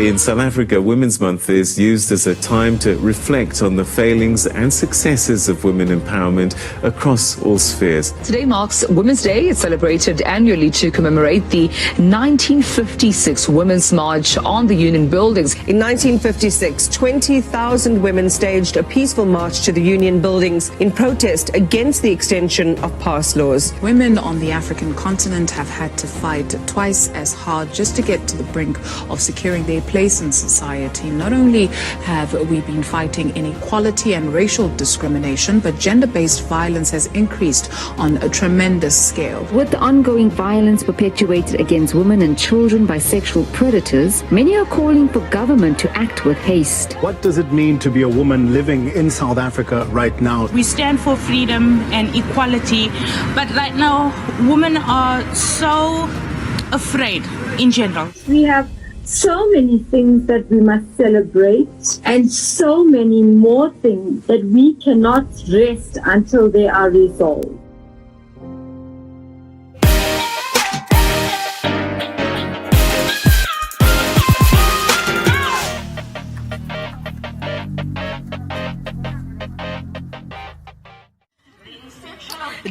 In South Africa, Women's Month is used as a time to reflect on the failings and successes of women empowerment across all spheres. Today marks Women's Day. It's celebrated annually to commemorate the 1956 Women's March on the Union buildings. In 1956, 20,000 women staged a peaceful march to the Union buildings in protest against the extension of past laws. Women on the African continent have had to fight twice as hard just to get to the brink of securing their place in society. Not only have we been fighting inequality and racial discrimination, but gender-based violence has increased on a tremendous scale. With the ongoing violence perpetuated against women and children by sexual predators, many are calling for government to act with haste. What does it mean to be a woman living in South Africa right now? We stand for freedom and equality, but right now women are so afraid in general. We have so many things that we must celebrate and so many more things that we cannot rest until they are resolved.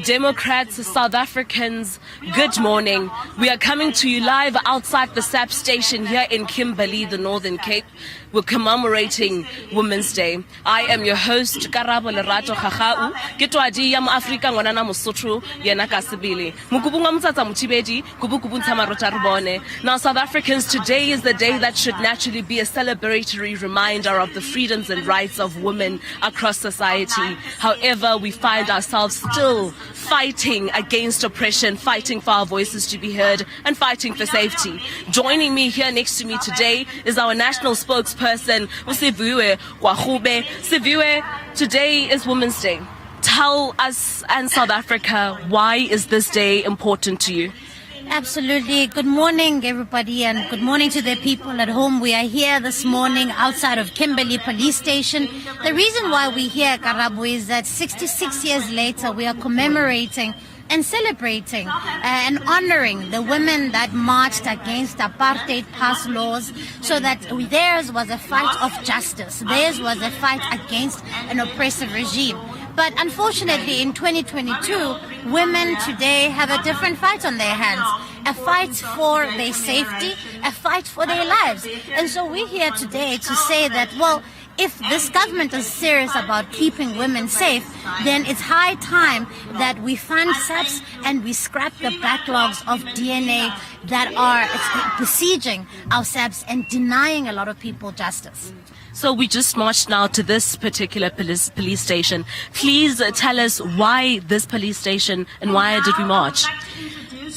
Democrats, South Africans, good morning. We are coming to you live outside the SAP station here in Kimberley, the Northern Cape. We're commemorating Women's Day. I am your host, Karabo Lerato Khagau. Ketwadi ya Afrika ngwanana Mosotho yena kasibili. Mukubunga mtsatsa mutibedi, kubukubunta marota rubone. Now South Africans, today is the day that should naturally be a celebratory reminder of the freedoms and rights of women across society. However, we find ourselves still fighting against oppression, fighting for our voices to be heard, and fighting for safety. Joining me here next to me today is our national spokesperson, Usiviwe Wahube. Siviwe, today is Women's Day. Tell us and South Africa, why is this day important to you? Absolutely. Good morning, everybody, and good morning to the people at home. We are here this morning outside of Kimberley Police Station. The reason why we're here, Karabo, is that 66 years later, we are commemorating and celebrating and honoring the women that marched against apartheid past laws, so that theirs was a fight of justice. Theirs was a fight against an oppressive regime. But unfortunately, in 2022, women today have a different fight on their hands. A fight for their safety, a fight for their lives. And so we're here today to say that, well, if this government is serious about keeping women safe, then it's high time that we fund SAPs and we scrap the backlogs of DNA that are besieging our SAPs and denying a lot of people justice. So we just marched now to this particular police station. Please tell us why this police station and why did we march?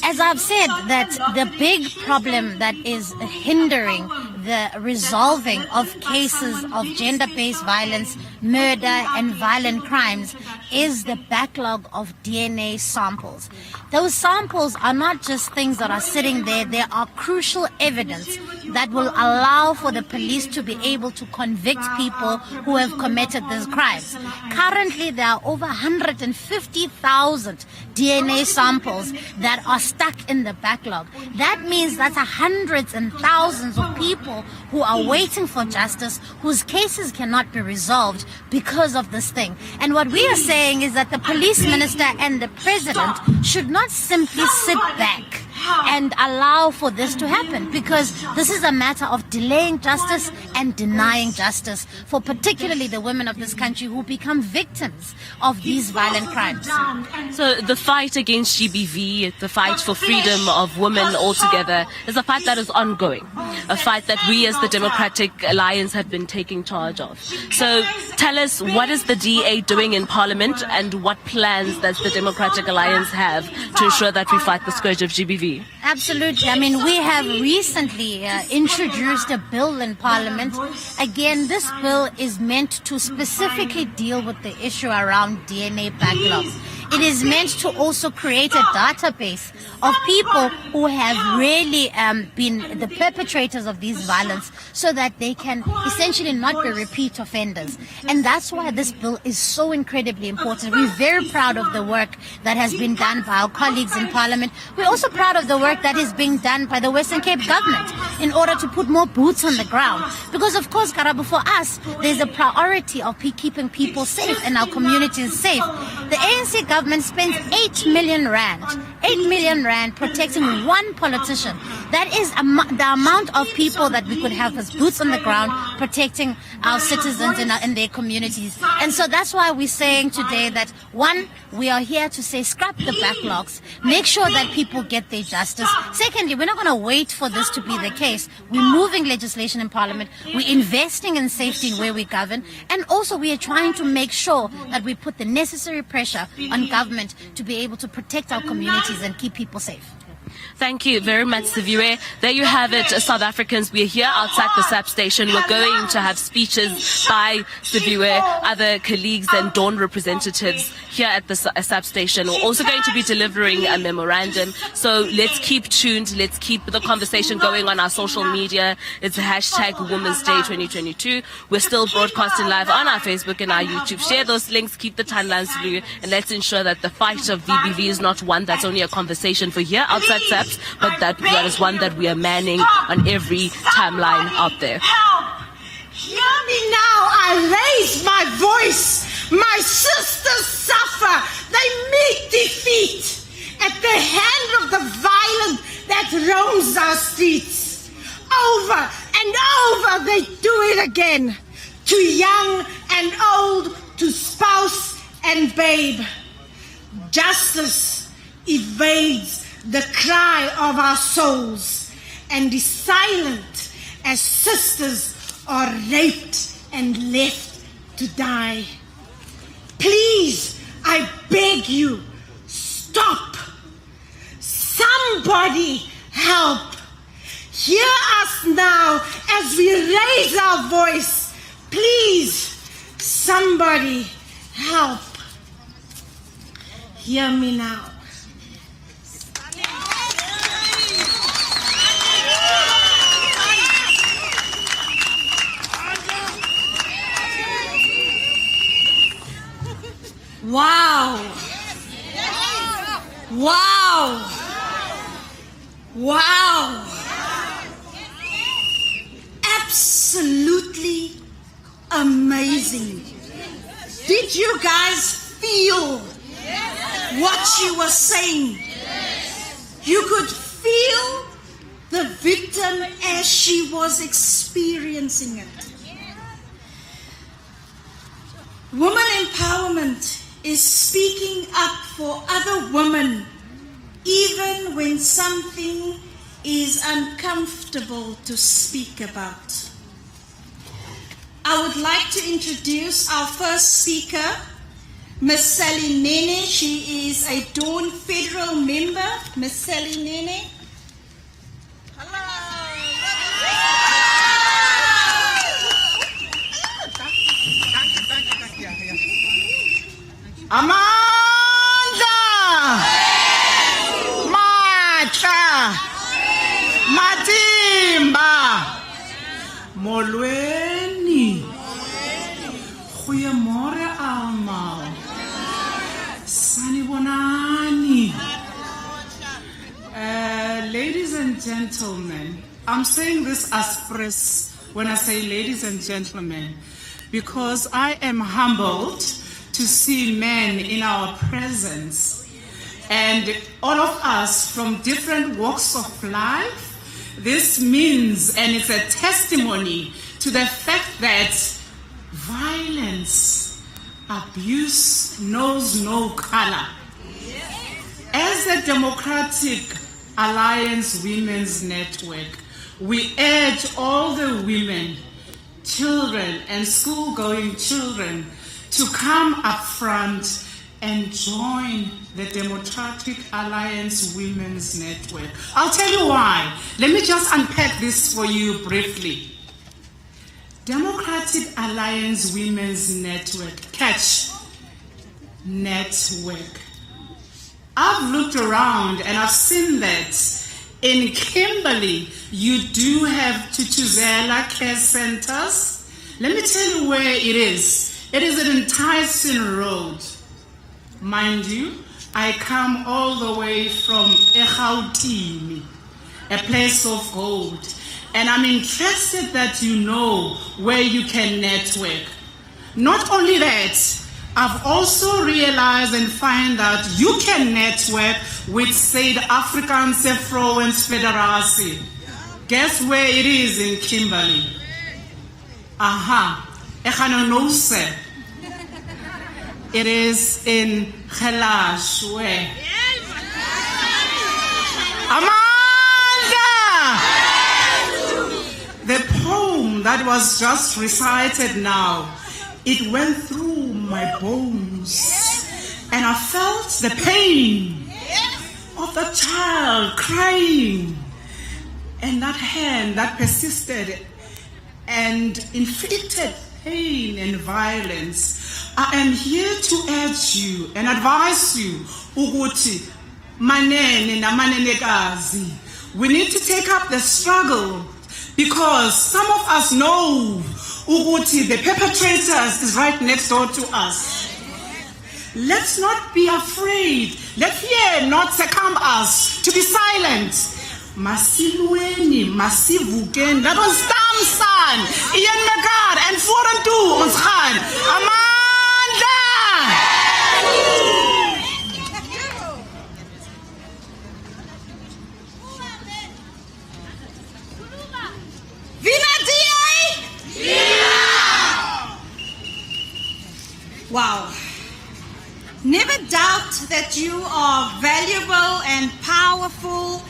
As I've said, that the big problem that is hindering the resolving of cases of gender-based violence, murder and violent crimes is the backlog of DNA samples. Those samples are not just things that are sitting there. They are crucial evidence that will allow for the police to be able to convict people who have committed these crimes. Currently, there are over 150,000 DNA samples that are stuck in the backlog. That means that's hundreds and thousands of people who are waiting for justice, whose cases cannot be resolved because of this thing. And what we are saying is that the police minister and the president should not simply sit back and allow for this to happen, because this is a matter of delaying justice and denying justice for particularly the women of this country who become victims of these violent crimes. So the fight against GBV, the fight for freedom of women altogether, is a fight that is ongoing, a fight that we as the Democratic Alliance have been taking charge of. So tell us, what is the DA doing in Parliament, and what plans does the Democratic Alliance have to ensure that we fight the scourge of GBV? Absolutely. I mean, we have recently introduced a bill in Parliament. Again, this bill is meant to specifically deal with the issue around DNA backlogs. It is meant to also create a database of people who have really been the perpetrators of these violence, so that they can essentially not be repeat offenders. And that's why this bill is so incredibly important. We're very proud of the work that has been done by our colleagues in Parliament. We're also proud of the work work that is being done by the Western Cape government in order to put more boots on the ground. Because of course, Karabo, for us, there's a priority of keeping people safe and our communities safe. The ANC government spends 8 million rand protecting one politician. That is the amount of people that we could have as boots on the ground protecting our citizens in their communities. And so that's why we're saying today that, one, we are here to say scrap the backlogs, make sure that people get their justice. Secondly, we're not going to wait for this to be the case. We're moving legislation in Parliament. We're investing in safety where we govern. And also we are trying to make sure that we put the necessary pressure on government to be able to protect our communities and keep people safe. Thank you very much, Siviwe. There you have it, South Africans. We're here outside the SAP station. We're going to have speeches by Siviwe, other colleagues and Dawn representatives here at the SAP station. We're also going to be delivering a memorandum. So let's keep tuned. Let's keep the conversation going on our social media. It's hashtag Women's Day 2022. We're still broadcasting live on our Facebook and our YouTube. Share those links, keep the timelines blue, and let's ensure that the fight of GBV is not one that's only a conversation for here outside SAPS, but that is one that we are manning on every timeline out there. Hear me now. I raise my voice. My sisters suffer. They meet defeat at the hand of the violence that roams our streets. Over and over they do it again. To young and old, to spouse and babe. Justice evades the cry of our souls and is silent as sisters are raped and left to die. Please, I beg you, stop. Somebody help. Hear us now as we raise our voice. Please, somebody help. Hear me now. Wow. Wow. Wow. Absolutely amazing. Did you guys feel what she was saying? You could feel the victim as she was experiencing it. Woman empowerment is speaking up for other women, even when something is uncomfortable to speak about. I would like to introduce our first speaker, Ms. Sally Nene. She is a Dawn Federal member. Ms. Sally Nene. Amanda! Matla! Matimba! Molweni! Goeiemôre almal. Sanibonani. Ladies and gentlemen, I'm saying this as press when I say ladies and gentlemen, because I am humbled to see men in our presence, and all of us from different walks of life. This means, and it's a testimony to the fact that violence, abuse knows no color. As the Democratic Alliance Women's Network, we urge all the women, children, and school-going children to come up front and join the Democratic Alliance Women's Network. I'll tell you why. Let me just unpack this for you briefly. Democratic Alliance Women's Network, catch, network. I've looked around and I've seen that in Kimberley, you do have Tutuzela care centers. Let me tell you where it is. It is an enticing road. Mind you, I come all the way from Egautini, a place of gold. And I'm interested that you know where you can network. Not only that, I've also realized and find that you can network with Suid-Afrikaanse Vrouwens Federatie. Guess where it is in Kimberley? Aha, ek gaan nou sê. It is in Gelashwe. Amanda! The poem that was just recited now, it went through my bones. And I felt the pain of the child crying. And that hand that persisted and inflicted pain and violence. I am here to urge you and advise you, ukuthi manene na manenekazi. We need to take up the struggle because some of us know ukuthi the perpetrators is right next door to us. Let's not be afraid. Let fear not succumb us to be silent. Masilweni, masivuken, dat ons staan staan, in mekaar en vorentoe ons gaan. Amanda! Wow. Never doubt that you are valuable and powerful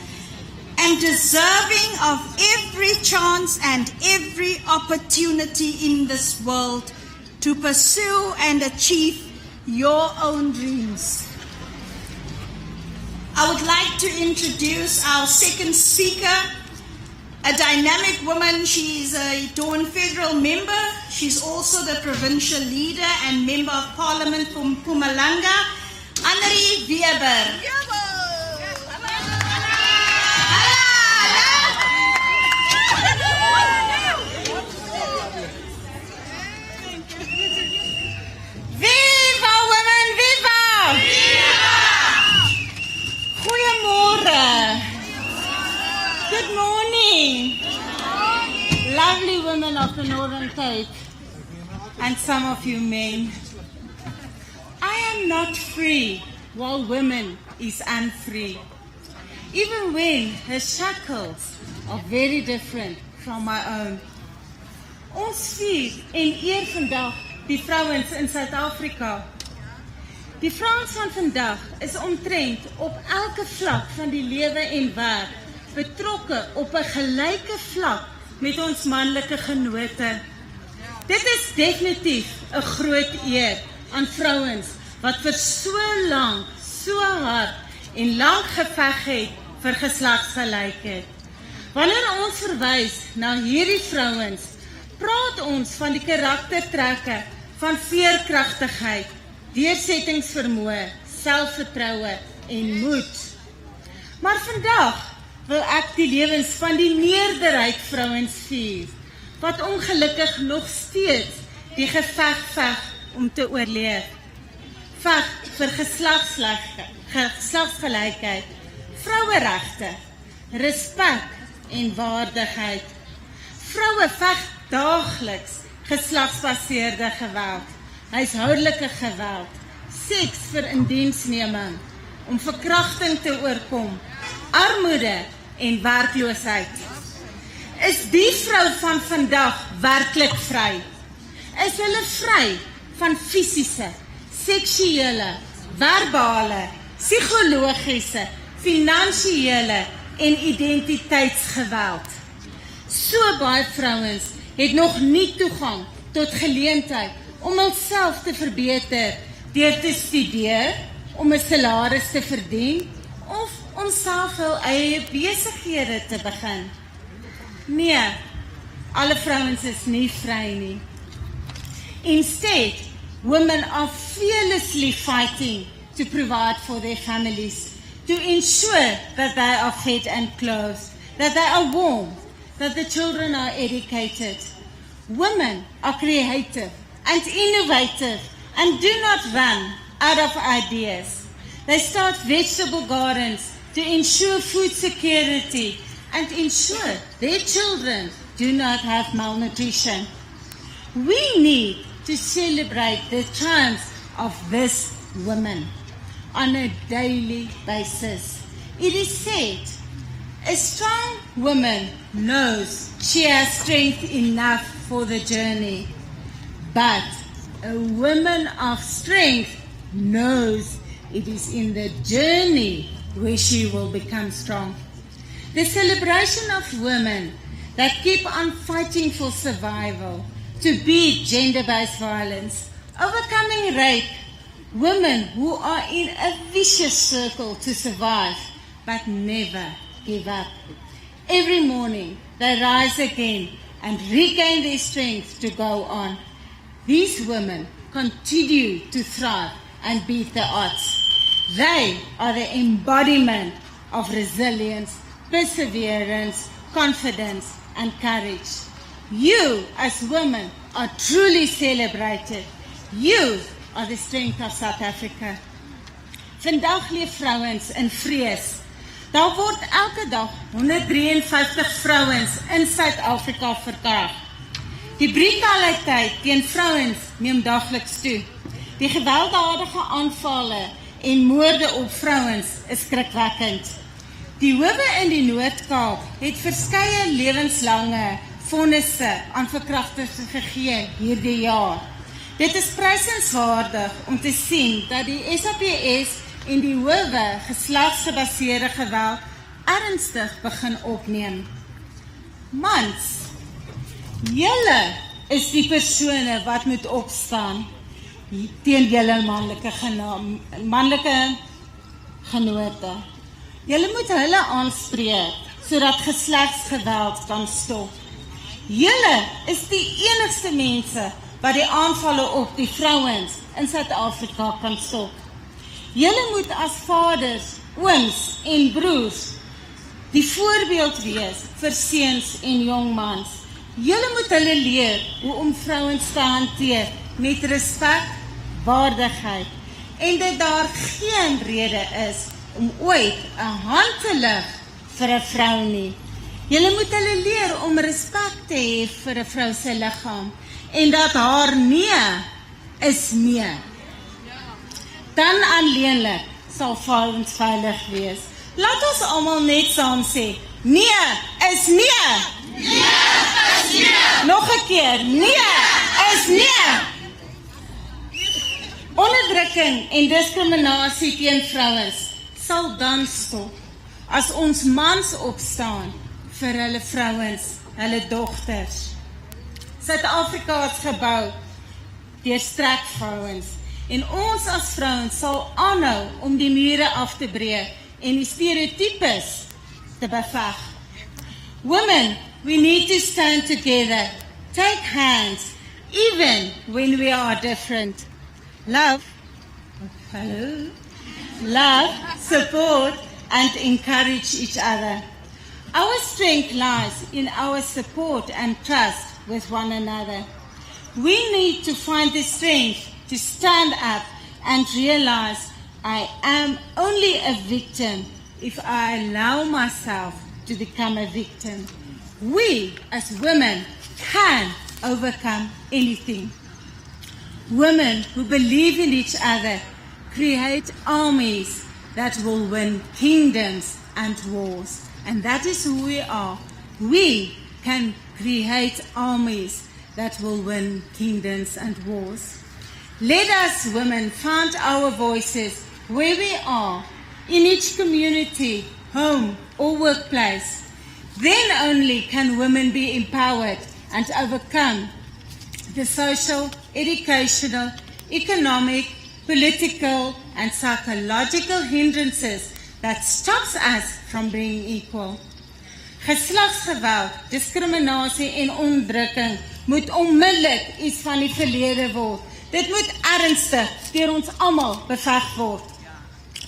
and deserving of every chance and every opportunity in this world to pursue and achieve your own dreams. I would like to introduce our second speaker, a dynamic woman. She's a Dawn federal member. She's also the provincial leader and member of parliament from Mpumalanga, Anri Weber. Viva women, viva! Goeiemorgen. Good morning. Lovely women of the Northern Cape, and some of you men. I am not free while women is unfree. Even when her shackles are very different from my own. Ons vier en eer vandag die vrouwens in Suid-Afrika. Die vrouwens van vandag is omtrent op elke vlak van die lewe en werk betrokke op 'n gelyke vlak met ons manlike genote. Dit is definitief 'n groot eer aan vrouwens wat vir so lank, so hard en lank geveg het vir geslagsgelykheid. Wanneer ons verwys na hierdie vrouwens, praat ons van die karaktertrekke van veerkragtigheid, deursettingsvermoë, selfvertroue en moed. Maar vandag wil ek die lewens van die meerderheid vrouwens vier, wat ongelukkig nog steeds die geveg veg om te oorleef. Veg vir geslagsgelykheid, vroueregte, respek en waardigheid. Vroue veg daagliks geslagsbaseerde geweld, huishoudelike geweld, seks vir indiensneming, om verkrachting te oorkom, armoede en werkloosheid. Is die vrou van vandag werklik vry? Is hulle vry van fisiese, seksuele, verbale, psigologiese, finansiële en identiteitsgeweld? So baie vrouwens het nog nie toegang tot geleentheid om hulself te verbeter deur te studeer, om 'n salaris te verdien of om self hul eie besighede te begin. Nee, alle vrouwens is nie vry nie. Instead, women are fearlessly fighting to provide for their families, to ensure that they are fed and clothed, that they are warm, that the children are educated. Women are creative and innovative and do not run out of ideas. They start vegetable gardens to ensure food security and ensure their children do not have malnutrition. We need to celebrate the triumphs of these women on a daily basis. It is said, a strong woman knows she has strength enough for the journey, but a woman of strength knows it is in the journey where she will become strong. The celebration of women that keep on fighting for survival, to beat gender-based violence, overcoming rape, women who are in a vicious circle to survive, but never give up. Every morning they rise again and regain their strength to go on. These women continue to thrive and beat the odds. They are the embodiment of resilience, perseverance, confidence, and courage. You, as women, are truly celebrated. You are the strength of South Africa. Vandag leef vrouens in vrees. Daar word elke dag 153 vrouens in Suid-Afrika verkragt. Die brutaliteit teen vrouens neem dageliks toe. Die gewelddadige aanvalle en moorde op vrouens is skrikwekkend. Die howe in die Noord-Kaap het verskeie lewenslange vonnisse aan verkragters gegee hierdie jaar. Dit is prysenswaardig om te sien dat die SAPS en die howe geslagsgebaseerde geweld ernstig begin opneem. Mans, julle is die persone wat moet opstaan teen julle manlike genote. Julle moet hulle aanspreek sodat geslagsgeweld kan stop. Julle is die enigste mense wat die aanvalle op die vrouens in Suid-Afrika kan stop. Julle moet as vaders, ooms en broers die voorbeeld wees vir seuns en jongmans. Julle moet hulle leer hoe om vrouens te hanteer met respek, waardigheid en dat daar geen rede is om ooit 'n hand te lig vir 'n vrou nie. Julle moet hulle leer om respek te hê vir 'n vrou se liggaam en dat haar nee is nee. Dan alleenlik sal vrouens veilig wees. Laat ons almal net saam sê, nee is nee. Nee is nee. Nog 'n keer, nee is nee. Onderdrukking en diskriminasie teen vrouens sal dan stop as ons mans opstaan vir hulle vrouens, hulle dogters. Suid-Afrika is gebou deur sterk vrouens en ons as vrouens sal aanhou om die mure af te breek en die stereotypes te beveg. Women, we need to stand together, take hands, even when we are different. Love, hello, love, support, and encourage each other. Our strength lies in our support and trust with one another. We need to find the strength to stand up and realize I am only a victim if I allow myself to become a victim. We, as women, can overcome anything. Women who believe in each other create armies that will win kingdoms and wars. And that is who we are. We can create armies that will win kingdoms and wars. Let us women find our voices where we are, in each community, home or workplace. Then only can women be empowered and overcome the social, educational, economic, political and psychological hindrances that stops us from being equal. Geslagsgeweld, diskriminasie en onderdrukking moet onmiddellik iets van die verlede word. Dit moet ernstig deur ons almal beveg word.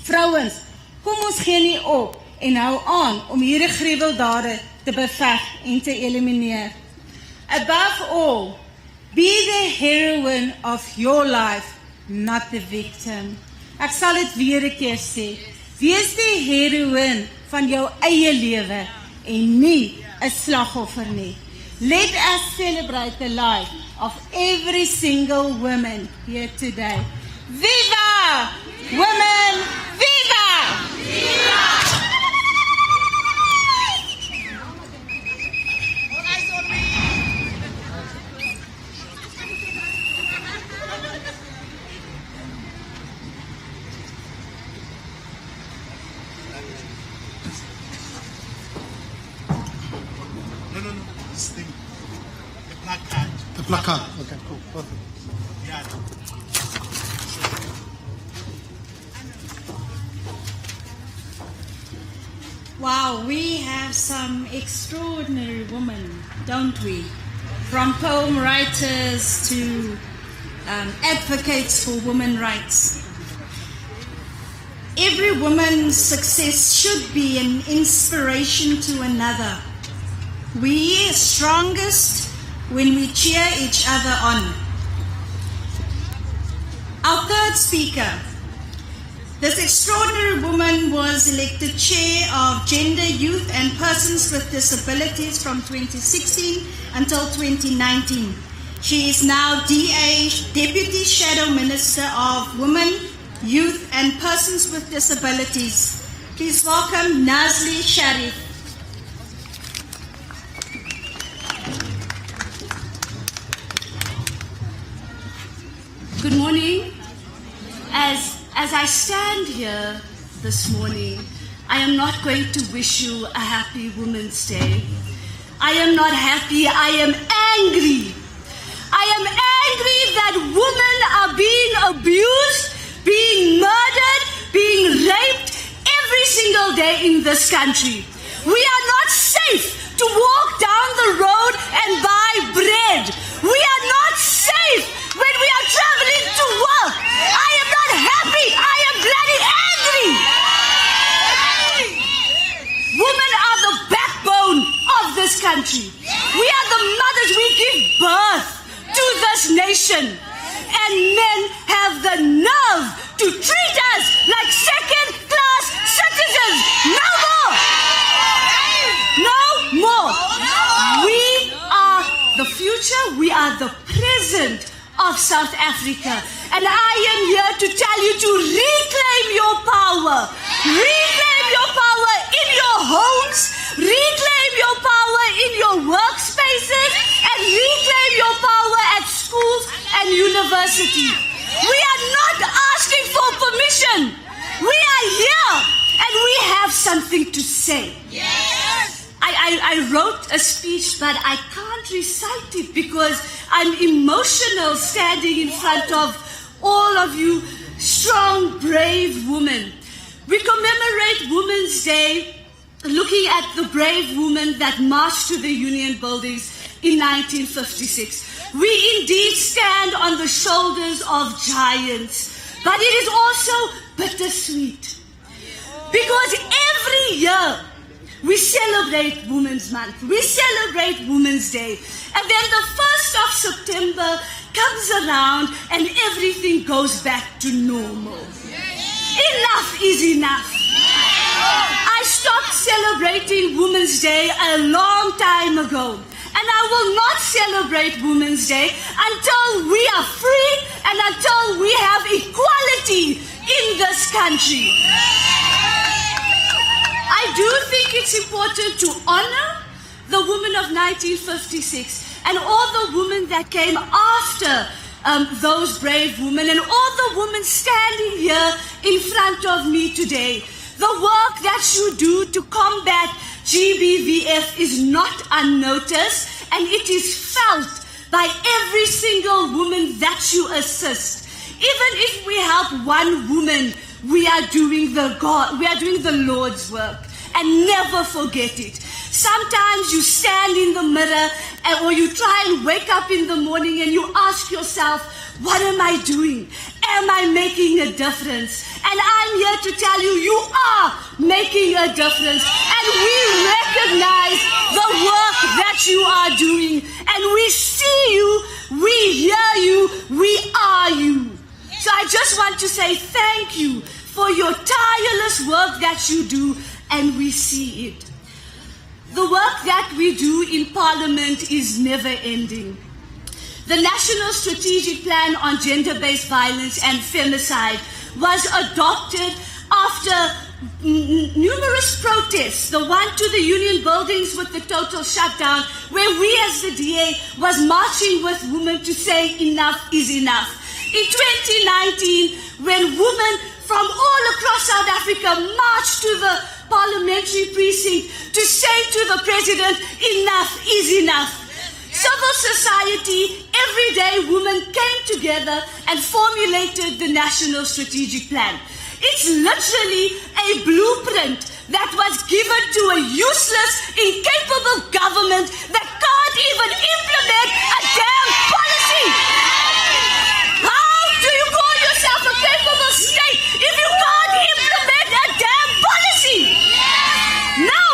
Vrouens, kom ons gee nie op en hou aan om hierdie gruweldade te beveg en te elimineer. Above all, be the heroine of your life, not the victim. Ek sal dit weer 'n keer sê. Wees die heroïne van jou eie lewe en nie 'n slagoffer nie. Let us celebrate the life of every single woman here today. Viva! Women, viva! Viva! The placard. Okay, cool. Perfect. Wow, we have some extraordinary women, don't we? From poem writers to advocates for women's rights. Every woman's success should be an inspiration to another. We are strongest when we cheer each other on. Our third speaker. This extraordinary woman was elected Chair of Gender, Youth and Persons with Disabilities from 2016 until 2019. She is now DA, Deputy Shadow Minister of Women, Youth and Persons with Disabilities. Please welcome Nazli Sharif. Good morning. As I stand here this morning, I am not going to wish you a happy Women's Day. I am not happy, I am angry. I am angry that women are being abused, being murdered, being raped every single day in this country. We are not safe to walk down the road and buy bread. We are not safe when we are traveling to work. I am not happy. I am bloody angry. Women are the backbone of this country. We are the mothers. We give birth to this nation. And men have the nerve to treat us like second-class citizens. No more. No more. We are the future. We are the present of South Africa. And I am here to tell you to reclaim your power. Reclaim your power in your homes. Reclaim your power in your workspaces. And reclaim your power at schools and university. We are not asking for permission. We are here and we have something to say. Yes. I wrote a speech, but I can't recite it because I'm emotional standing in front of all of you strong, brave women. We commemorate Women's Day looking at the brave women that marched to the Union buildings in 1956. We indeed stand on the shoulders of giants, but it is also bittersweet because every year we celebrate Women's Month. We celebrate Women's Day. And then the 1st of September comes around and everything goes back to normal. Enough is enough. I stopped celebrating Women's Day a long time ago. And I will not celebrate Women's Day until we are free and until we have equality in this country. I do think it's important to honor the women of 1956 and all the women that came after those brave women and all the women standing here in front of me today. The work that you do to combat GBVF is not unnoticed and it is felt by every single woman that you assist. Even if we help one woman, we are doing the Lord's work. And never forget it. Sometimes you stand in the mirror or you try and wake up in the morning and you ask yourself, what am I doing? Am I making a difference? And I'm here to tell you, you are making a difference. And we recognize the work that you are doing. And we see you, we hear you, we are you. So I just want to say thank you for your tireless work that you do, and we see it. The work that we do in Parliament is never ending. The National Strategic Plan on Gender-Based Violence and Femicide was adopted after numerous protests, the one to the union buildings with the total shutdown, where we as the DA was marching with women to say enough is enough. In 2019, when women from all across South Africa marched to the parliamentary precinct to say to the president, enough is enough. Civil society, everyday women came together and formulated the National Strategic Plan. It's literally a blueprint that was given to a useless, incapable government that can't even implement a damn policy. How do you call yourself a capable state if you can't implement a damn policy? No,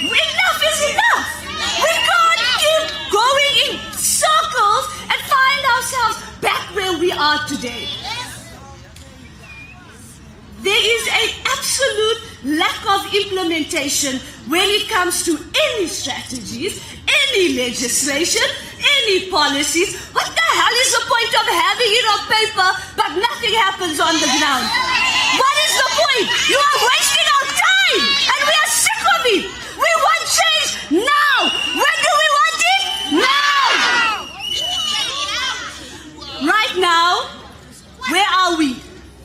enough is enough. We can't keep going in circles and find ourselves back where we are today. There is an absolute lack of implementation when it comes to any strategies, any legislation, any policies. What the hell is the point of having it on paper but nothing happens on the ground? What is the point? You are wasting our time and we are sick of it. We want change now. When do we want it? Now. Right now, where are we?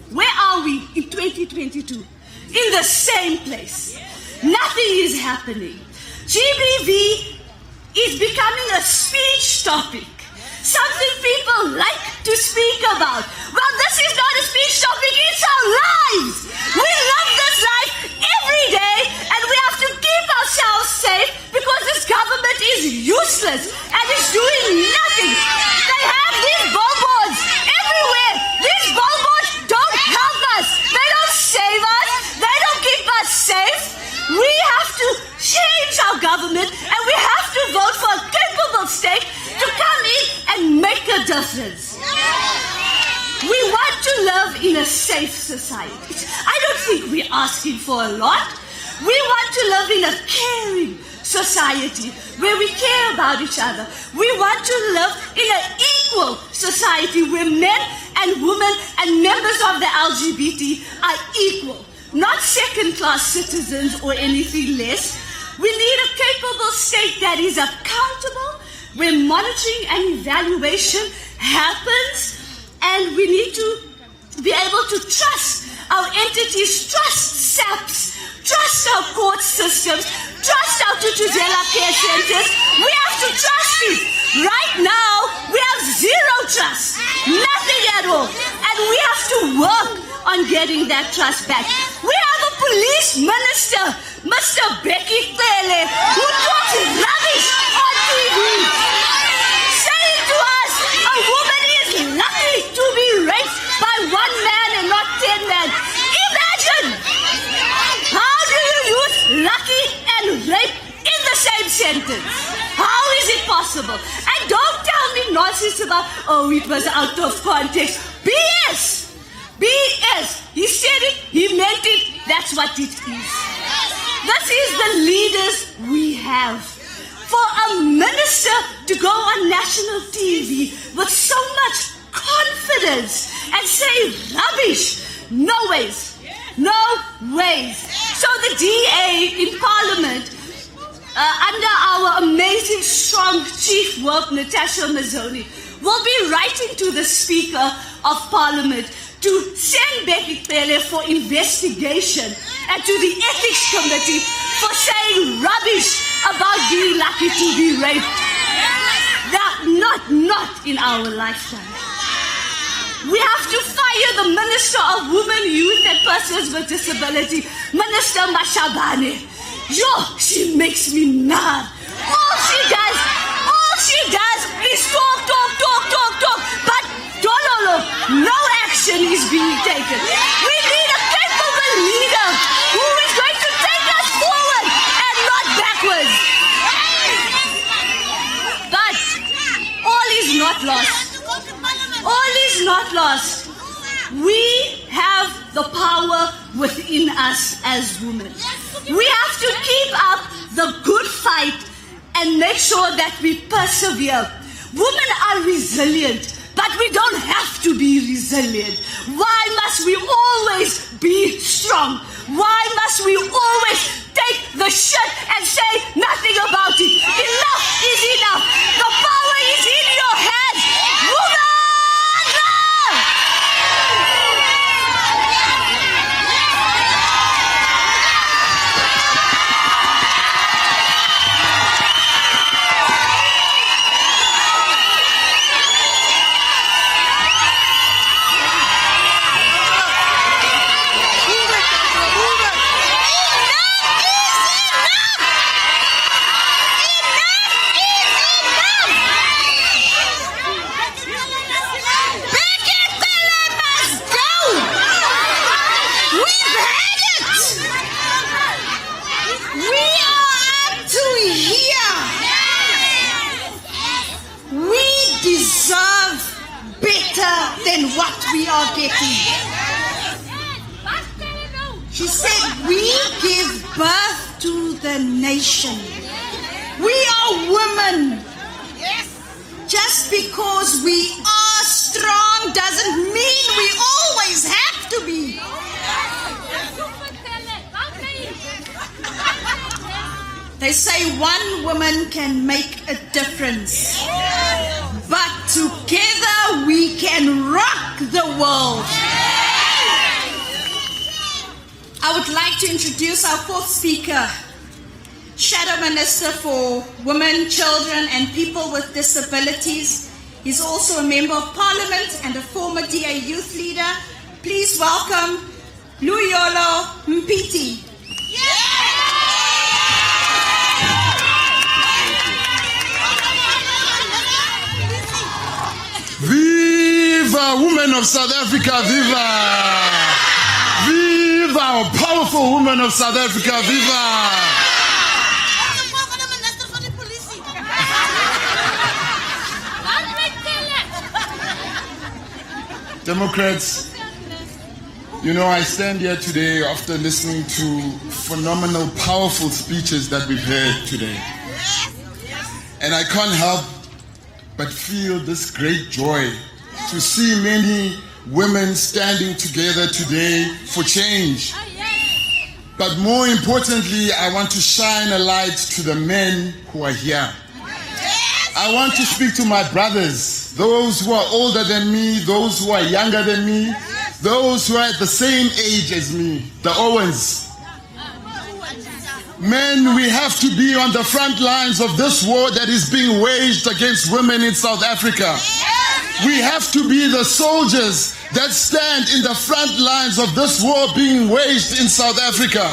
Where are we in 2022? In the same place. Nothing is happening. GBV is becoming a speech topic. Something people like to speak about. Well, this is not a speech topic, it's our lives. We love this life every day and we have to keep ourselves safe because this government is useless and is doing nothing. They have these billboards everywhere. These billboards don't help us. They don't save us. They don't keep us safe. We have to change our government and we have to vote for a capable state to come in and make a difference. We want to live in a safe society. I don't think we're asking for a lot. We want to live in a caring society where we care about each other. We want to live in an equal society where men and women and members of the LGBT are equal, not second-class citizens or anything less. We need a capable state that is accountable, where monitoring and evaluation happens, and we need to be able to trust our entities, trust SAPs, trust our court systems, trust our Tutuzela care centers. We have to trust it. Right now, we have zero trust, nothing at all, and we have to work on getting that trust back. We have a police minister, Mr. Becky Pele, who talks rubbish on TV, saying to us a woman is lucky to be raped by one man and not 10 men. Imagine! How do you use lucky and rape in the same sentence? How is it possible? And don't tell me nonsense about, oh, it was out of context. BS! BS! He said it, he meant it, that's what it is. This is the leaders we have. For a minister to go on national TV with so much confidence and say rubbish, no ways, no ways. So the DA in Parliament, under our amazing, strong Chief Whip, Natasha Mazzoni, will be writing to the Speaker of Parliament to send Becky Pele for investigation and to the Ethics Committee for saying rubbish about being lucky to be raped. That not in our lifetime. We have to fire the Minister of Women, Youth and Persons with Disability, Minister Mashabane. Yo, she makes me mad. All she does is talk, but no action is being taken. We need a capable leader who is going to take us forward and not backwards. But all is not lost. All is not lost. We the power within us as women. We have to keep up the good fight and make sure that we persevere. Women are resilient, but we don't have to be resilient. Why must we always be strong? Why must we always take the shit and say nothing about it? Enough is enough. The power is in your hands. Woman! Than what we are getting. She said, we give birth to the nation. We are women. Just because we are strong doesn't mean we always have to be. They say one woman can make a difference, but together we can rock the world. I would like to introduce our fourth speaker, Shadow Minister for Women, Children and People with Disabilities. He's also a Member of Parliament and a former DA youth leader. Please welcome Luyolo Mpiti. Viva women of South Africa, viva! Viva our powerful women of South Africa, viva! Democrats, you know, I stand here today after listening to phenomenal, powerful speeches that we've heard today. And I can't help but feel this great joy to see many women standing together today for change. But more importantly, I want to shine a light to the men who are here. I want to speak to my brothers, those who are older than me, those who are younger than me, those who are at the same age as me, the Owens. Men, we have to be on the front lines of this war that is being waged against women in South Africa. We have to be the soldiers that stand in the front lines of this war being waged in South Africa.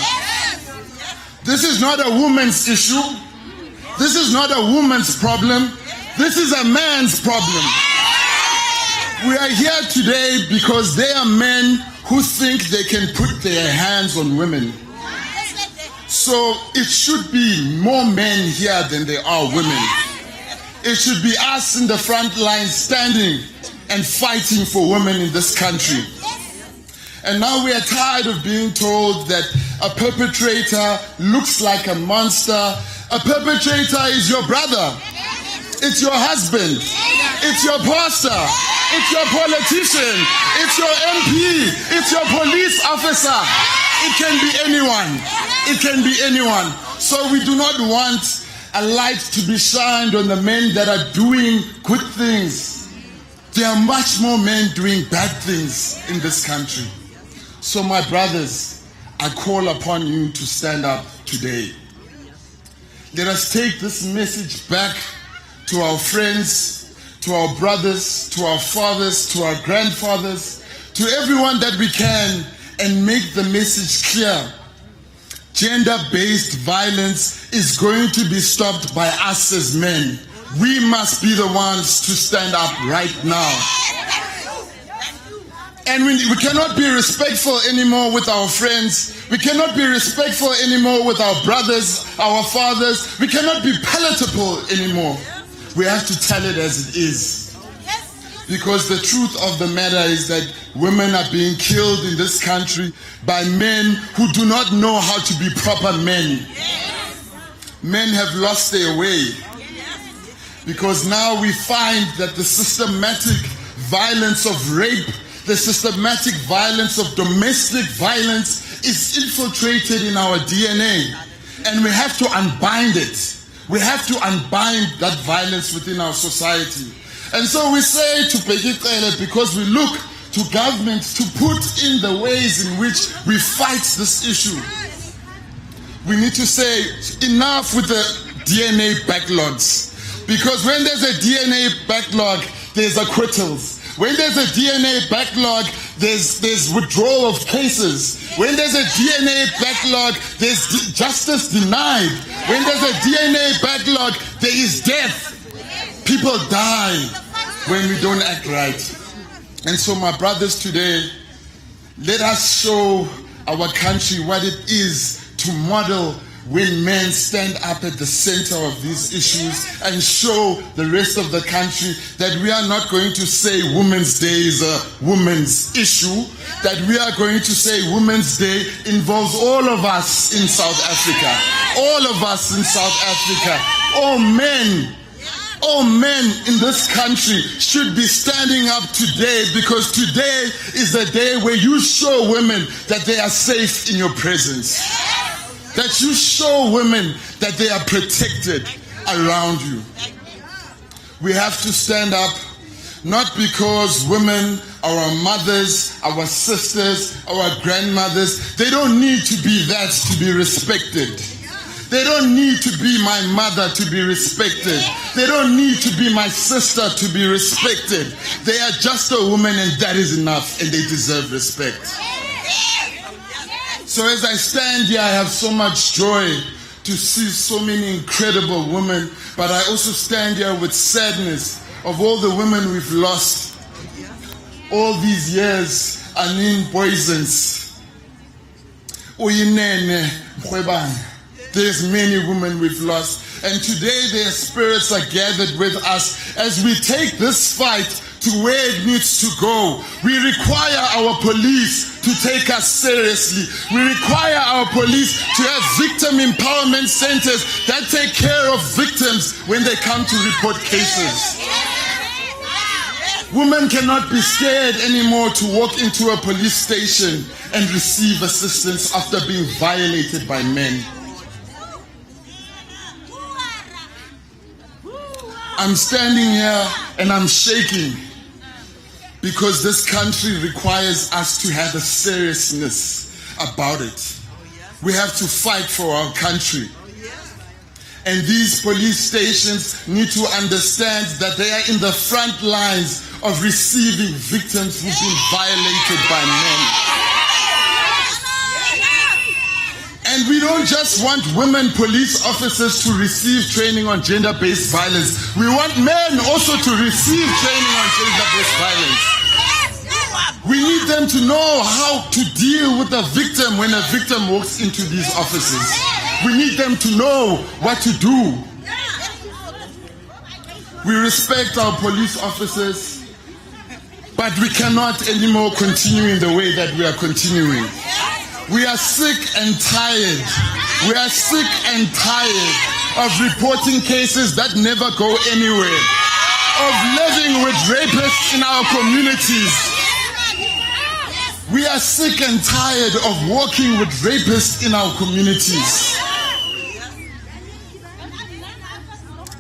This is not a woman's issue. This is not a woman's problem. This is a man's problem. We are here today because there are men who think they can put their hands on women. So it should be more men here than there are women. It should be us in the front line standing and fighting for women in this country. And now we are tired of being told that a perpetrator looks like a monster. A perpetrator is your brother. It's your husband. It's your pastor. It's your politician. It's your MP. It's your police officer. It can be anyone. It can be anyone. So we do not want a light to be shined on the men that are doing good things. There are much more men doing bad things in this country. So my brothers, I call upon you to stand up today. Let us take this message back to our friends, to our brothers, to our fathers, to our grandfathers, to everyone that we can, and make the message clear. Gender-based violence is going to be stopped by us as men. We must be the ones to stand up right now. And we cannot be respectful anymore with our friends. We cannot be respectful anymore with our brothers, our fathers. We cannot be palatable anymore. We have to tell it as it is. Because the truth of the matter is that women are being killed in this country by men who do not know how to be proper men. Men have lost their way. Because now we find that the systematic violence of rape, the systematic violence of domestic violence is infiltrated in our DNA. And we have to unbind it. We have to unbind that violence within our society. And so we say to Pegitele, because we look to governments to put in the ways in which we fight this issue. We need to say enough with the DNA backlogs. Because when there's a DNA backlog, there's acquittals. When there's a DNA backlog, there's withdrawal of cases. When there's a DNA backlog, there's justice denied. When there's a DNA backlog, there is death. People die when we don't act right. And so, my brothers, today, let us show our country what it is to model when men stand up at the center of these issues and show the rest of the country that we are not going to say Women's Day is a women's issue, that we are going to say Women's Day involves all of us in South Africa. All of us in South Africa. All men in this country should be standing up today, because today is the day where you show women that they are safe in your presence. That you show women that they are protected around you. We have to stand up, not because women are our mothers, our sisters, our grandmothers. They don't need to be that to be respected. They don't need to be my mother to be respected. They don't need to be my sister to be respected. They are just a woman, and that is enough, and they deserve respect. So as I stand here, I have so much joy to see so many incredible women, but I also stand here with sadness of all the women we've lost. All these years, Anin Poisons, Uyinene Mkhwebane. There's many women we've lost, and today their spirits are gathered with us as we take this fight to where it needs to go. We require our police to take us seriously. We require our police to have victim empowerment centers that take care of victims when they come to report cases. Women cannot be scared anymore to walk into a police station and receive assistance after being violated by men. I'm standing here and I'm shaking because this country requires us to have a seriousness about it. We have to fight for our country. And these police stations need to understand that they are in the front lines of receiving victims who've been violated by men. And we don't just want women police officers to receive training on gender-based violence. We want men also to receive training on gender-based violence. We need them to know how to deal with a victim when a victim walks into these offices. We need them to know what to do. We respect our police officers, but we cannot anymore continue in the way that we are continuing. We are sick and tired. We are sick and tired of reporting cases that never go anywhere, of living with rapists in our communities. We are sick and tired of working with rapists in our communities.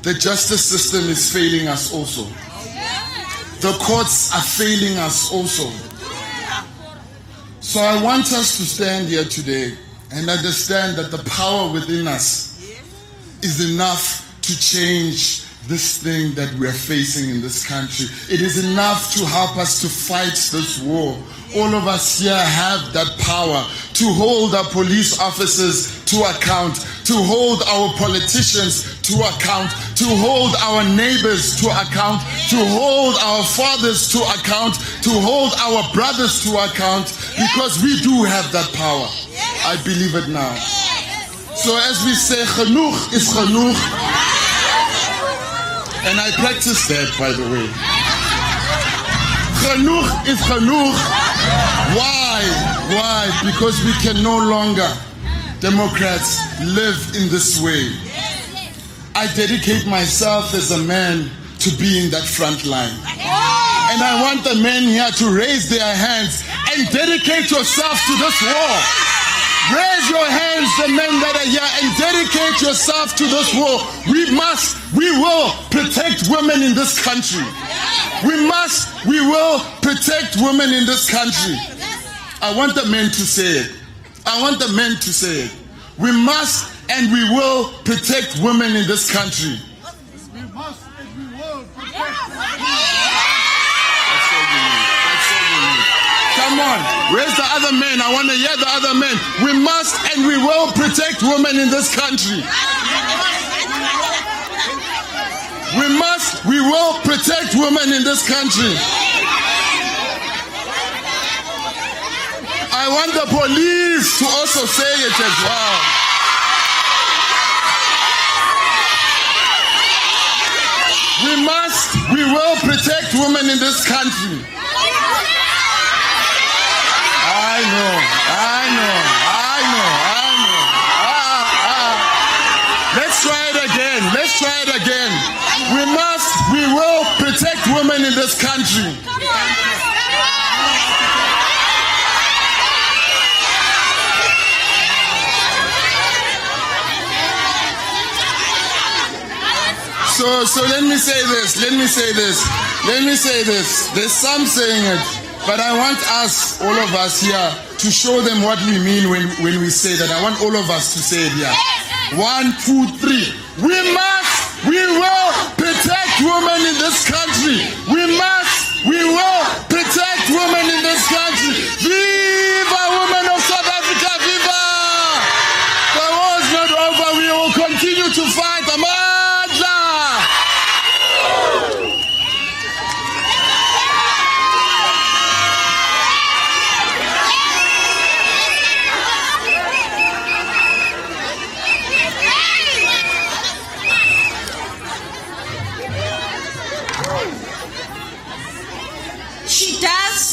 The justice system is failing us also. The courts are failing us also. So I want us to stand here today and understand that the power within us is enough to change this thing that we are facing in this country. It is enough to help us to fight this war. All of us here have that power to hold our police officers to account, to hold our politicians to account, to hold our neighbors to account, to hold our fathers to account, to hold our brothers to account, because we do have that power. I believe it now. So as we say, genoeg is genoeg. And I practice that, by the way. genoeg is genoeg. Why? Why? Because we can no longer, Democrats, live in this way. I dedicate myself as a man to be in that front line. And I want the men here to raise their hands and dedicate yourself to this war. Raise your hands, the men that are here, and dedicate yourself to this war. We will protect women in this country. We will protect women in this country. I want the men to say it. I want the men to say it. We must and we will protect women in this country. We must and we will protect women. That's all you need. That's all you need. Come on, where's the other men? I want to hear the other men. We must and we will protect women in this country. We must, we will protect women in this country. I want the police to also say it as well. We must, we will protect women in this country. I know. Let's try it again. We must, we will protect women in this country. So let me say this. There's some saying it, but I want us, all of us here, to show them what we mean when we say that. I want all of us to say it here. 1, 2, 3. We must, we will protect women in this country. We must, we will protect women in this country. Viva women of South Africa, viva! The war's not over. We will continue to fight.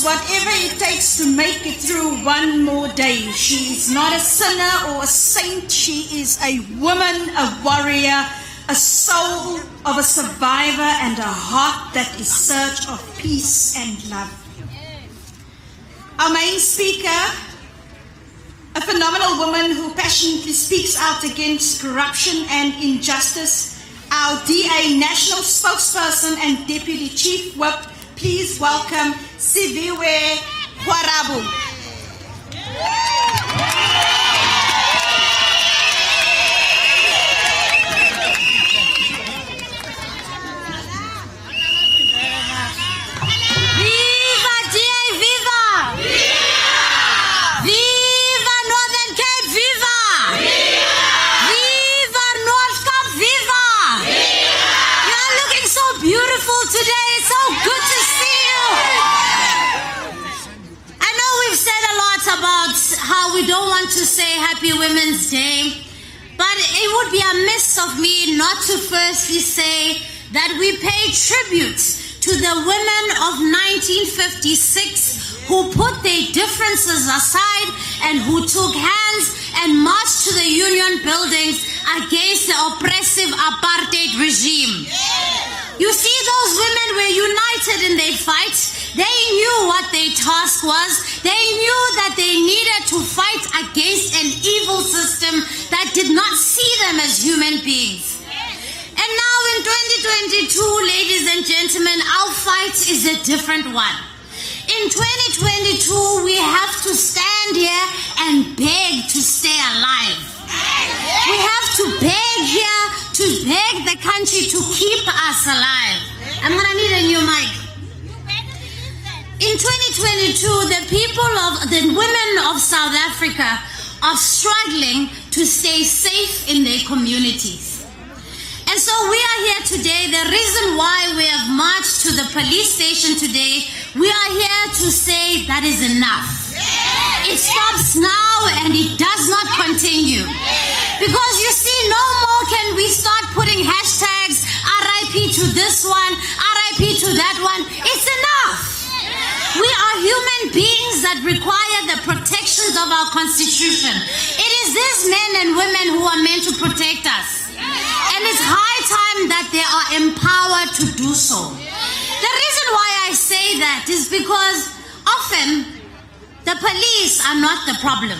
Whatever it takes to make it through one more day. She is not a sinner or a saint. She is a woman, a warrior, a soul of a survivor, and a heart that is search of peace and love. Our main speaker, a phenomenal woman who passionately speaks out against corruption and injustice, our DA national spokesperson and deputy chief whip. Please welcome Siviwe Kwarabu. Viva DA, viva! Viva Northern Cape, viva! Viva North Cape, viva! You are looking so beautiful today. It's so good to see you. I know we've said a lot about how we don't want to say Happy Women's Day, but it would be amiss of me not to firstly say that we pay tribute to the women of 1956 who put their differences aside and who took hands and marched to the union buildings against the oppressive apartheid regime. You see, those women were united in their fight. They knew what their task was. They knew that they needed to fight against an evil system that did not see them as human beings. And now in 2022, ladies and gentlemen, our fight is a different one. In 2022, we have to stand here and beg to stay alive. We have to beg here to beg the country to keep us alive. I'm gonna need a new mic. In 2022, the women of South Africa are struggling to stay safe in their communities. And so we are here today. The reason why we have marched to the police station today, we are here to say that is enough. It stops now and it does not continue. Because you see, no more can we start putting hashtags, RIP to this one, RIP to that one. It's enough. of our Constitution. It is these men and women who are meant to protect us. And it's high time that they are empowered to do so. The reason why I say that is because often the police are not the problem.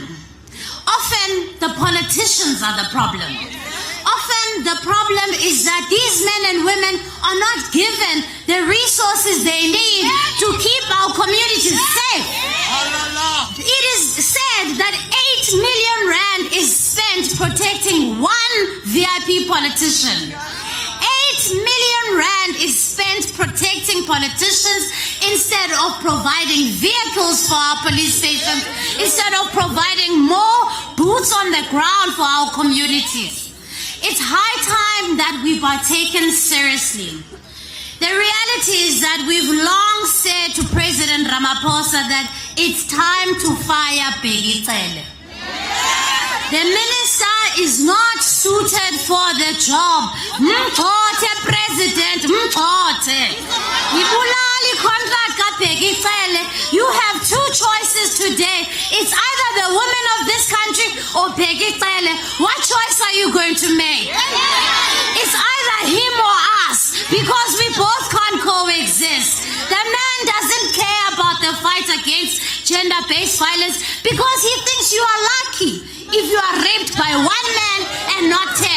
Often the politicians are the problem. Often the problem is that these men and women are not given the resources they need to keep our communities safe. It is said that 8 million rand is spent protecting one VIP politician. 8 million rand is spent protecting politicians instead of providing vehicles for our police stations, instead of providing more boots on the ground for our communities. It's high time that we are taken seriously. The reality is that we've long said to President Ramaphosa that it's time to fire Peggy Cele. The minister is not suited for the job. Mthote, President, Mthote. Ibulali contract ka Peggy Cele. You have two choices today. It's either the women of this country or Peggy Cele. What choice are you going to make? It's either him or us, because we both can't coexist. The man doesn't care about the fight against gender-based violence because he thinks you are lucky if you are raped by one man and not 10.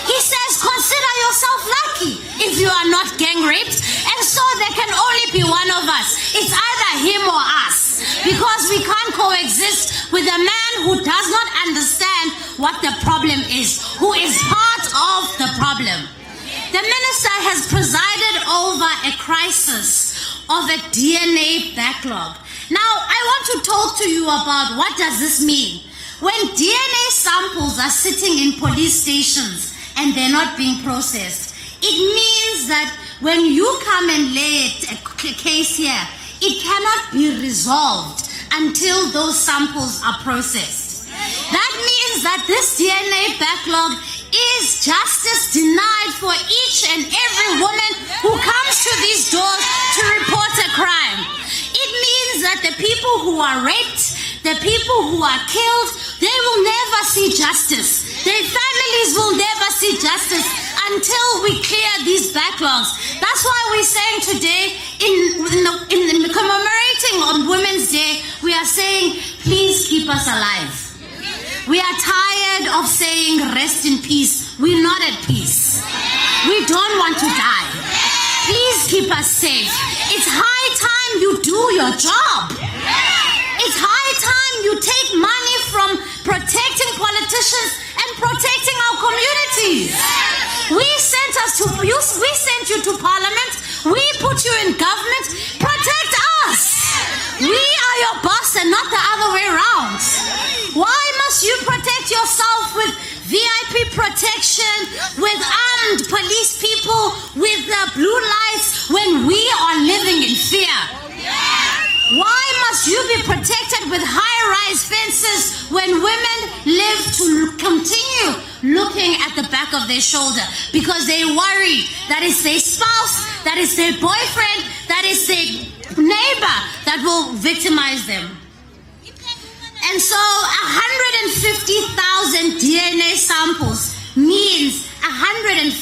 He says, consider yourself lucky if you are not gang raped, and so there can only be one of us. It's either him or us, because we can't coexist with a man who does not understand what the problem is, who is part of the problem. The minister has presided over a crisis of a DNA backlog. Now, I want to talk to you about what does this mean. When DNA samples are sitting in police stations and they're not being processed, it means that when you come and lay a case here, it cannot be resolved until those samples are processed. That means that this DNA backlog is justice denied for each and every woman who comes to these doors to report a crime. It means that the people who are raped, the people who are killed, they will never see justice. Their families will never see justice until we clear these backlogs. That's why we're saying today, in commemorating on Women's Day, we are saying, please keep us alive. We are tired of saying rest in peace. We're not at peace. We don't want to die. Please keep us safe. It's high time you do your job. It's high time you take money from protecting politicians and protecting our communities. We sent you to parliament. We put you in government. Protect us. We are your boss and not the other way around. Why must you protect yourself with VIP protection, with armed police people, with blue lights when we are living in fear? Why must you be protected with high-rise fences when women live to continue looking at the back of their shoulder because they worry that it's their spouse, that it's their boyfriend, that is their neighbor that will victimize them? And so 150,000 DNA samples means 150,000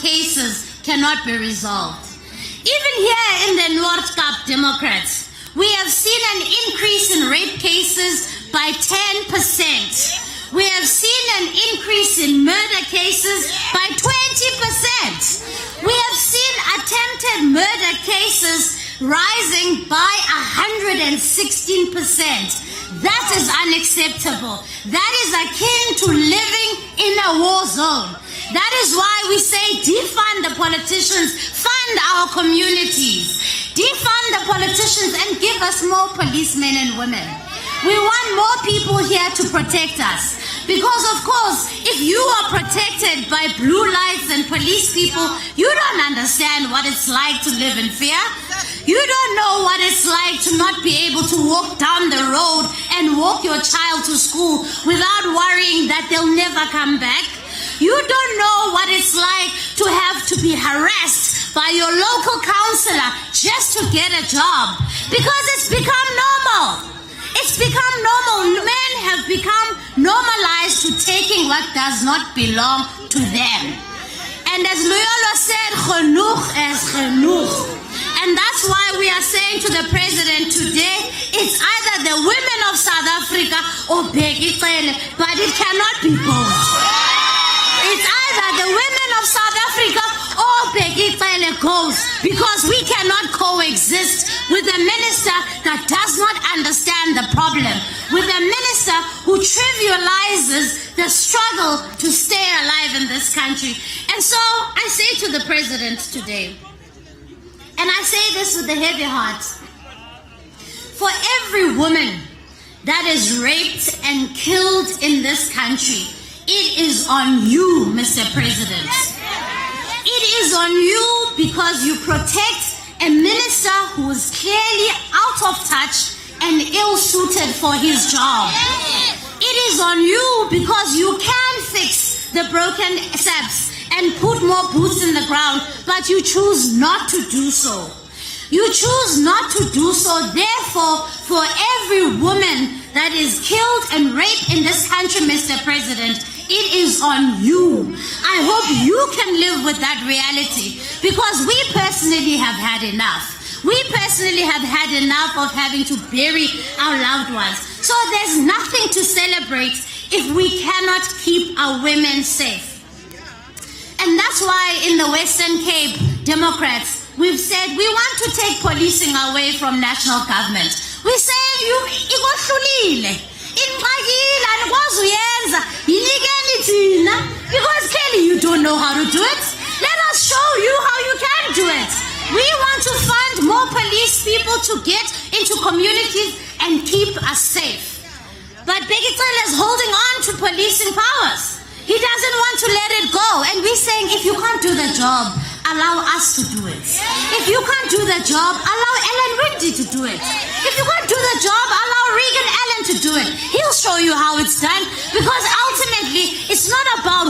cases cannot be resolved. Even here in the North Cape Democrats, we have seen an increase in rape cases by 10%. We have seen an increase in murder cases by 20%. We have seen attempted murder cases rising by 116%. That is unacceptable. That is akin to living in a war zone. That is why we say defund the politicians, fund our communities. Defund the politicians and give us more policemen and women. We want more people here to protect us. Because of course, if you are protected by blue lights and police people, you don't understand what it's like to live in fear. You don't know what it's like to not be able to walk down the road and walk your child to school without worrying that they'll never come back. You don't know what it's like to have to be harassed by your local councillor just to get a job, because it's become normal. It's become normal. Men have become normalized to taking what does not belong to them. And as Loyola said, genoeg is genoeg. And that's why we are saying to the president today, it's either the women of South Africa or Bheki Cele, but it cannot be both. It's either the women of South Africa or Bheki Cele goes, because we cannot coexist with a minister that does not understand the problem, with a minister who trivializes the struggle to stay alive in this country. And so I say to the president today, and I say this with a heavy heart, for every woman that is raped and killed in this country, it is on you, Mr. President. It is on you because you protect a minister who is clearly out of touch and ill-suited for his job. It is on you because you can fix the broken SAPs and put more boots in the ground, but you choose not to do so. You choose not to do so. Therefore, for every woman that is killed and raped in this country, Mr. President, it is on you. I hope you can live with that reality, because we personally have had enough. We personally have had enough of having to bury our loved ones. So there's nothing to celebrate if we cannot keep our women safe. And that's why in the Western Cape, Democrats, we've said we want to take policing away from national government. We say because clearly you don't know how to do it. Let us show you how you can do it. We want to fund more police people to get into communities and keep us safe. But Bheki Cele is holding on to policing powers. He doesn't want to let it go. And we're saying, if you can't do the job, allow us to do it. If you can't do the job, allow Ellen Rindy to do it. If you can't do the job, allow Regan Allen to do it. He'll show you how it's done, because ultimately, it's not about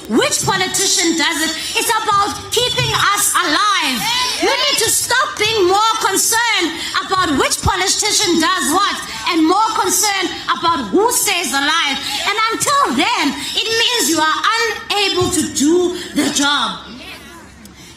which politician does it. It's about keeping us alive. You need to stop being more concerned about which politician does what and more concerned about who stays alive. And until then, it means you are unable to do the job.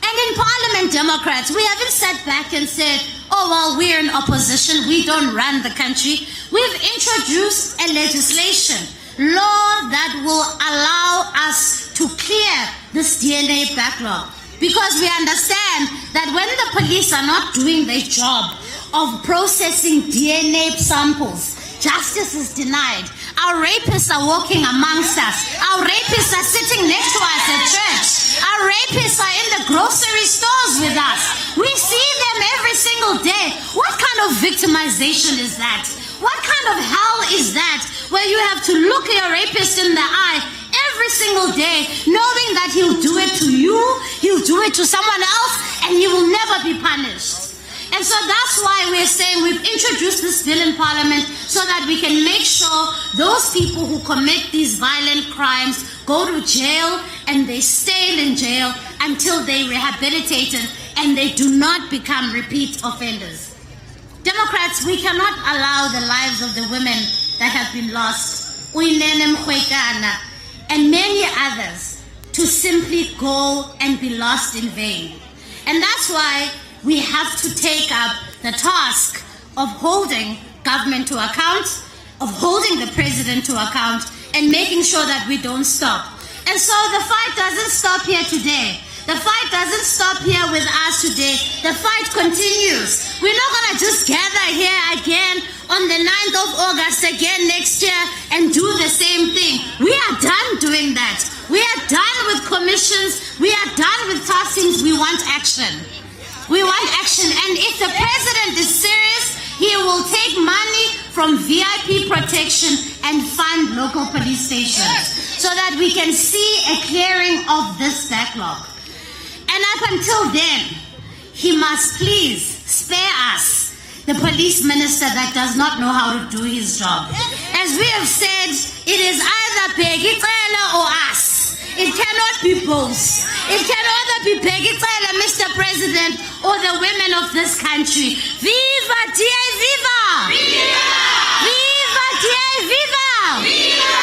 And in Parliament, Democrats, we haven't sat back and said, oh, well, we're in opposition, we don't run the country. We've introduced a legislation, law that will allow us to clear this DNA backlog. Because we understand that when the police are not doing their job of processing DNA samples, justice is denied. Our rapists are walking amongst us. Our rapists are sitting next to us at church. Our rapists are in the grocery stores with us. We see them every single day. What kind of victimization is that? What kind of hell is that, where you have to look your rapist in the eye every single day, knowing that he'll do it to you, he'll do it to someone else, and he will never be punished? And so that's why we're saying we've introduced this bill in Parliament, so that we can make sure those people who commit these violent crimes go to jail, and they stay in jail until they're rehabilitated and they do not become repeat offenders. Democrats, we cannot allow the lives of the women that have been lost, Uyinene Mkhwekana, and many others, to simply go and be lost in vain. And that's why we have to take up the task of holding government to account, of holding the president to account, and making sure that we don't stop. And so the fight doesn't stop here today. The fight doesn't stop here with us today. The fight continues. We're not going to just gather here again on the 9th of August again next year and do the same thing. We are done doing that. We are done with commissions. We are done with taskings. We want action. We want action. And if the president is serious, he will take money from VIP protection and fund local police stations so that we can see a clearing of this backlog. And up until then, he must please spare us the police minister that does not know how to do his job. As we have said, it is either Bheki Cele or us. It cannot be both. It can either be Bheki Cele, Mr. President, or the women of this country. Viva DA, viva! Viva! DA, viva! Viva!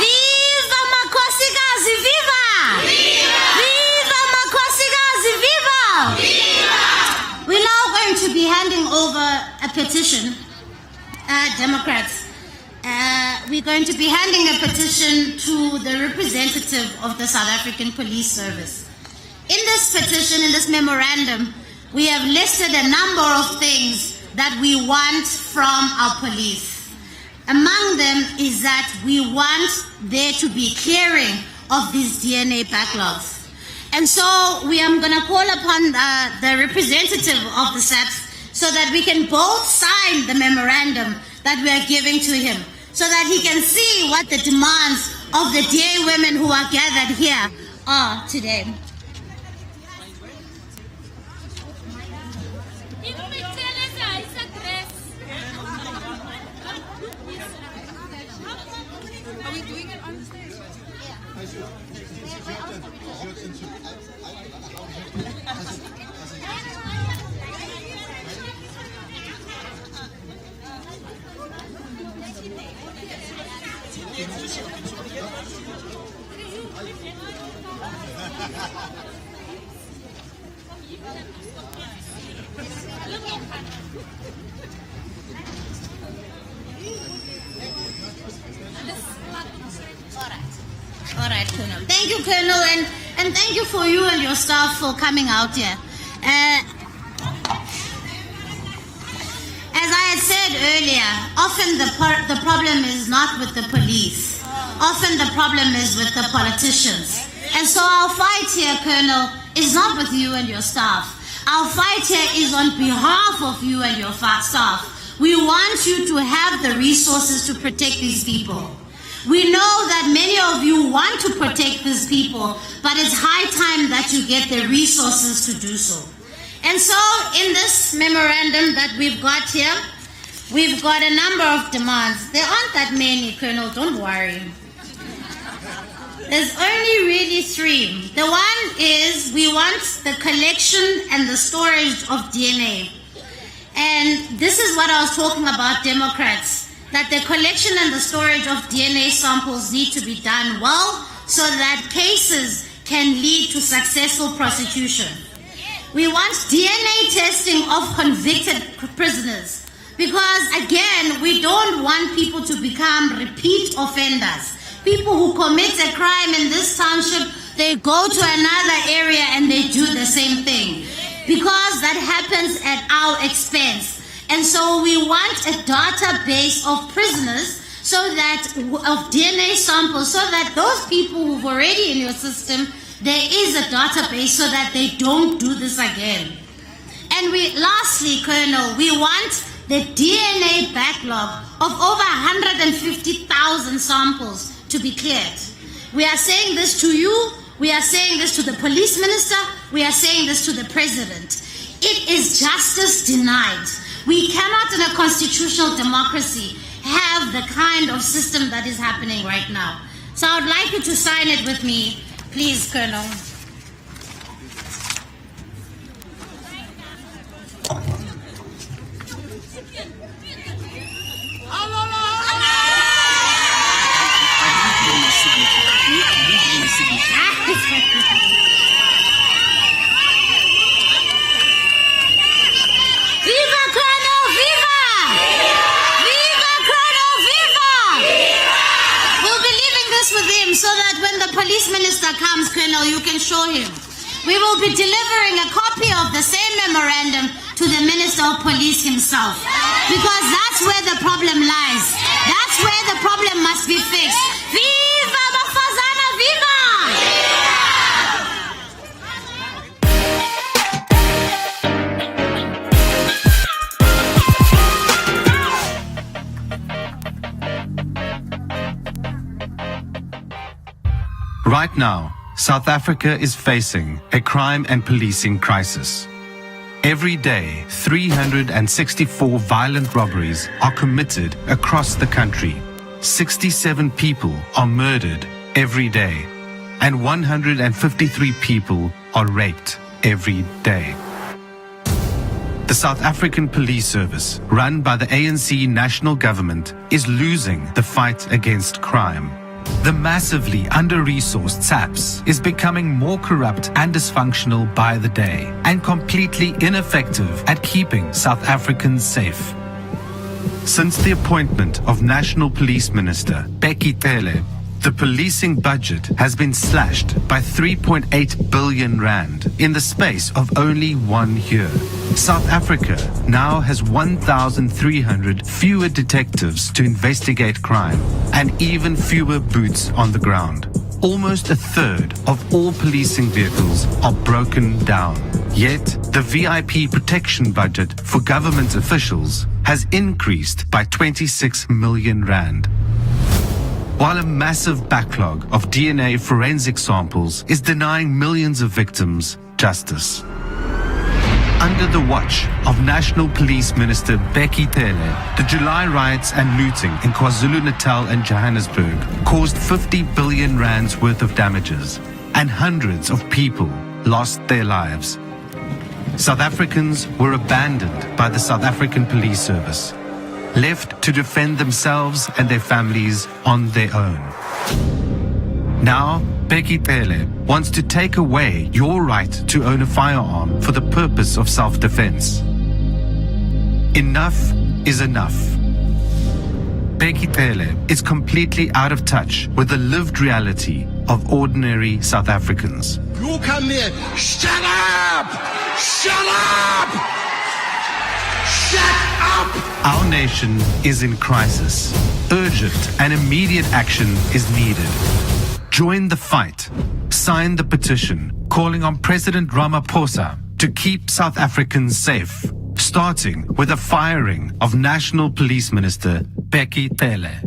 Viva Makhosikazi, viva! Viva! Viva Makhosikazi, viva! Viva! We're now going to be handing over a petition, Democrats. We're going to be handing a petition to the representative of the South African Police Service. In this petition, in this memorandum, we have listed a number of things that we want from our police. Among them is that we want there to be clearing of these DNA backlogs. And so we are going to call upon the representative of the SAPS so that we can both sign the memorandum that we are giving to him, so that he can see what the demands of the DA women who are gathered here are today. All right, Colonel. Thank you, Colonel, and thank you for you and your staff for coming out here. As I had said earlier, often the problem is not with the police. Often the problem is with the politicians. And so our fight here, Colonel, is not with you and your staff. Our fight here is on behalf of you and your staff. We want you to have the resources to protect these people. We know that many of you want to protect these people, but it's high time that you get the resources to do so. And so in this memorandum that we've got here, we've got a number of demands. There aren't that many, Colonel, don't worry. There's only really three. The one is we want the collection and the storage of DNA. And this is what I was talking about, Democrats, that the collection and the storage of DNA samples need to be done well so that cases can lead to successful prosecution. We want DNA testing of convicted prisoners because, again, we don't want people to become repeat offenders. People who commit a crime in this township, they go to another area and they do the same thing because that happens at our expense. And so we want a database of prisoners so that, of DNA samples, so that those people who've already in your system, there is a database so that they don't do this again. And lastly, Colonel, we want the DNA backlog of over 150,000 samples to be cleared. We are saying this to you, we are saying this to the police minister, we are saying this to the president. It is justice denied. We cannot, in a constitutional democracy, have the kind of system that is happening right now. So I would like you to sign it with me, please, Colonel. So that when the police minister comes, Colonel, you can show him. We will be delivering a copy of the same memorandum to the Minister of Police himself. Because that's where the problem lies. That's where the problem must be fixed. Viva Bafazana, viva! Right now, South Africa is facing a crime and policing crisis. Every day, 364 violent robberies are committed across the country. 67 people are murdered every day, and 153 people are raped every day. the South African Police Service, run by the ANC national government, is losing the fight against crime. The massively under-resourced SAPS is becoming more corrupt and dysfunctional by the day, and completely ineffective at keeping South Africans safe. Since the appointment of National Police Minister Bekkie Cele, the policing budget has been slashed by 3.8 billion rand in the space of only 1 year. South Africa now has 1,300 fewer detectives to investigate crime and even fewer boots on the ground. Almost a third of all policing vehicles are broken down. Yet, the VIP protection budget for government officials has increased by 26 million rand. While a massive backlog of DNA forensic samples is denying millions of victims justice. Under the watch of National Police Minister Bekkie Cele, the July riots and looting in KwaZulu-Natal and Johannesburg caused 50 billion rands worth of damages, and hundreds of people lost their lives. South Africans were abandoned by the South African Police Service, left to defend themselves and their families on their own. Now, Bekkie Cele wants to take away your right to own a firearm for the purpose of self-defense. Enough is enough. Bekkie Cele is completely out of touch with the lived reality of ordinary South Africans. You come here, shut up! Shut up! Shut up! Our nation is in crisis. Urgent and immediate action is needed. Join the fight. Sign the petition calling on President Ramaphosa to keep South Africans safe, starting with the firing of National Police Minister Bekkie Cele.